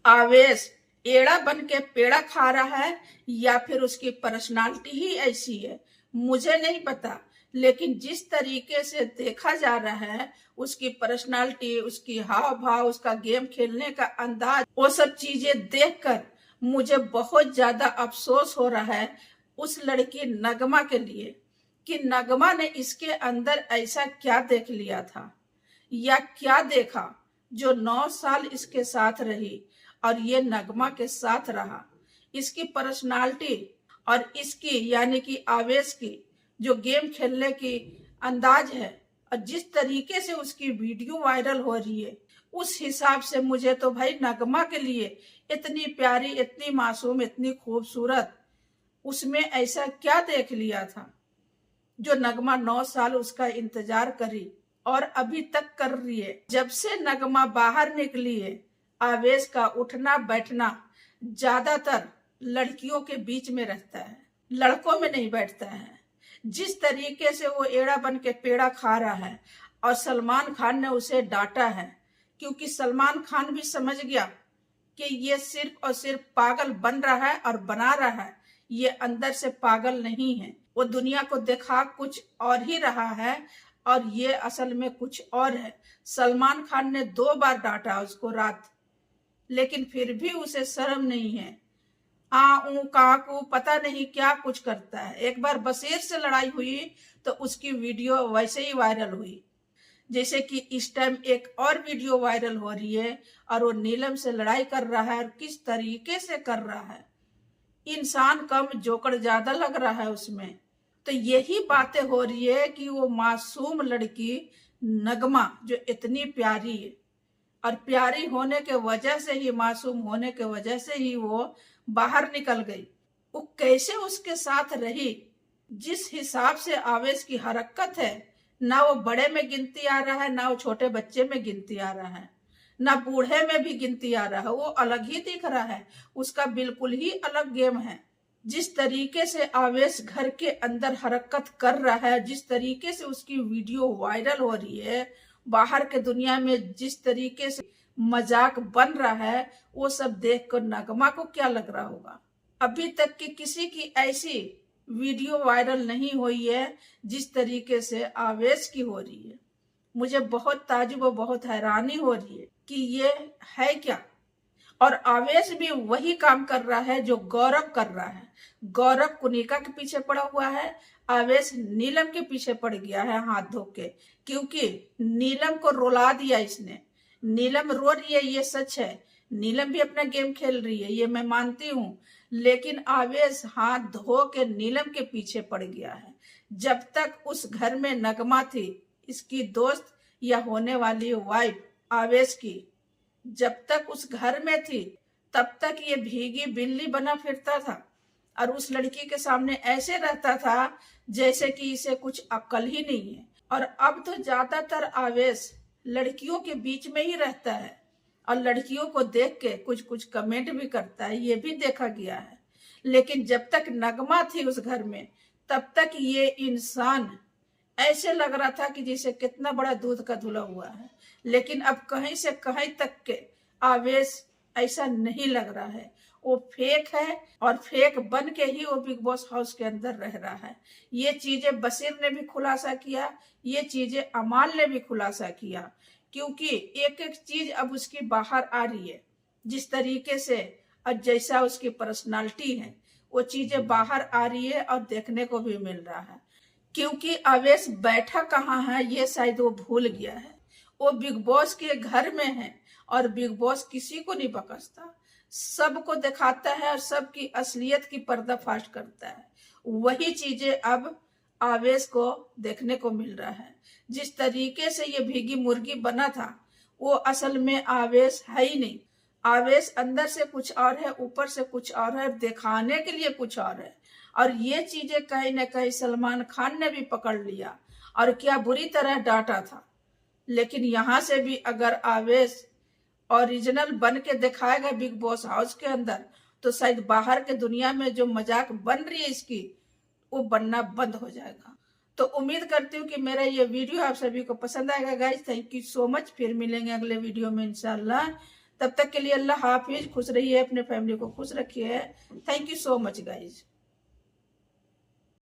आवेश एड़ा बन के पेड़ा खा रहा है या फिर उसकी पर्सनालिटी ही ऐसी है, मुझे नहीं पता। लेकिन जिस तरीके से देखा जा रहा है, उसकी पर्सनालिटी, उसकी हाव भाव, उसका गेम खेलने का अंदाज, वो सब चीजें देखकर मुझे बहुत ज्यादा अफसोस हो रहा है उस लड़की नगमा के लिए कि नगमा ने इसके अंदर ऐसा क्या देख लिया था या क्या देखा जो 9 साल इसके साथ रही और ये नगमा के साथ रहा। इसकी पर्सनालिटी और इसकी यानी कि आवेश की जो गेम खेलने की अंदाज है और जिस तरीके से उसकी वीडियो वायरल हो रही है, उस हिसाब से मुझे तो भाई नगमा के लिए इतनी प्यारी, इतनी मासूम, इतनी खूबसूरत, उसमें ऐसा क्या देख लिया था जो नगमा 9 साल उसका इंतजार करी और अभी तक कर रही है। जब से नगमा बाहर निकली है, आवेश का उठना बैठना ज्यादातर लड़कियों के बीच में रहता है, लड़कों में नहीं बैठता है। जिस तरीके से वो एड़ा बन के पेड़ा खा रहा है और सलमान खान ने उसे डांटा है, क्योंकि सलमान खान भी समझ गया कि ये सिर्फ और सिर्फ पागल बन रहा है और बना रहा है, ये अंदर से पागल नहीं है। वो दुनिया को दिखा कुछ और ही रहा है और ये असल में कुछ और है। सलमान खान ने 2 बार डांटा उसको रात, लेकिन फिर भी उसे शर्म नहीं है। काकू पता नहीं क्या कुछ करता है। एक बार बशीर से लड़ाई हुई तो उसकी वीडियो वैसे ही वायरल हुई, जैसे कि इस टाइम एक और वीडियो वायरल हो रही है और वो नीलम से लड़ाई कर रहा है और किस तरीके से कर रहा है। इंसान कम जोकर ज्यादा लग रहा है उसमें। तो यही बातें हो रही है कि वो मासूम लड़की नगमा जो इतनी प्यारी है और प्यारी होने के वजह से ही, मासूम होने के वजह से ही वो बाहर निकल गई। वो कैसे उसके साथ रही, जिस हिसाब से आवेश की हरकत है, ना वो बड़े में गिनती आ रहा है, ना वो छोटे बच्चे में गिनती आ रहा है, ना बूढ़े में भी गिनती आ रहा है। वो अलग ही दिख रहा है, उसका बिल्कुल ही अलग गेम है। जिस तरीके से आवेश घर के अंदर हरकत कर रहा है, जिस तरीके से उसकी वीडियो वायरल हो रही है, बाहर के दुनिया में जिस तरीके से मजाक बन रहा है, वो सब देखकर नगमा को क्या लग रहा होगा। अभी तक की किसी की ऐसी वीडियो वायरल नहीं हुई है जिस तरीके से आवेश की हो रही है। मुझे बहुत ताजुब और बहुत हैरानी हो रही है कि ये है क्या। और आवेश भी वही काम कर रहा है जो गौरव कर रहा है। गौरव कुनिका के पीछे पड़ा हुआ है, आवेश नीलम के पीछे पड़ गया है हाथ धो के, क्योंकि नीलम को रुला दिया इसने। नीलम रो रही है, ये सच है। नीलम भी अपना गेम खेल रही है, ये मैं मानती हूँ, लेकिन आवेश हाथ धो के नीलम के पीछे पड़ गया है। जब तक उस घर में नगमा थी, इसकी दोस्त या होने वाली वाइफ आवेश की, जब तक उस घर में थी, तब तक ये भीगी बिल्ली बना फिरता था और उस लड़की के सामने ऐसे रहता था जैसे कि इसे कुछ अक्ल ही नहीं है। और अब तो ज्यादातर आवेश लड़कियों के बीच में ही रहता है और लड़कियों को देख के कुछ कुछ कमेंट भी करता है, ये भी देखा गया है। लेकिन जब तक नगमा थी उस घर में, तब तक ये इंसान ऐसे लग रहा था कि जैसे कितना बड़ा दूध का धुला हुआ है। लेकिन अब कहीं से कहीं तक के आवेश ऐसा नहीं लग रहा है, वो फेक है और फेक बन के ही वो बिग बॉस हाउस के अंदर रह रहा है। ये चीजें बशीर ने भी खुलासा किया, ये चीजें अमाल ने भी खुलासा किया, क्योंकि एक एक चीज अब उसकी बाहर आ रही है। जिस तरीके से और जैसा उसकी पर्सनालिटी है, वो चीजें बाहर आ रही है और देखने को भी मिल रहा है। क्योंकि आवेश बैठा कहाँ है ये शायद वो भूल गया है। वो बिग बॉस के घर में है और बिग बॉस किसी को नहीं बख्शता, सबको दिखाता है और सबकी असलियत की पर्दाफाश करता है। वही चीजें अब आवेश को देखने को मिल रहा है। जिस तरीके से ये भीगी मुर्गी बना था, वो असल में आवेश है ही नहीं। आवेश अंदर से कुछ और है, ऊपर से कुछ और है, दिखाने के लिए कुछ और है। और ये चीजें कहीं ना कहीं सलमान खान ने भी पकड़ लिया और क्या बुरी तरह डांटा था। लेकिन यहाँ से भी अगर आवेश ओरिजिनल बन के दिखाएगा बिग बॉस हाउस के अंदर, तो शायद बाहर के दुनिया में जो मजाक बन रही है इसकी, वो बनना बंद हो जाएगा। तो उम्मीद करती हूँ कि मेरा ये वीडियो आप सभी को पसंद आएगा guys. Thank you so much. फिर मिलेंगे अगले वीडियो में इंशाल्लाह। तब तक के लिए अल्लाह हाफिज। खुश रहिए, अपने फैमिली को खुश रखिए। Thank you so much guys.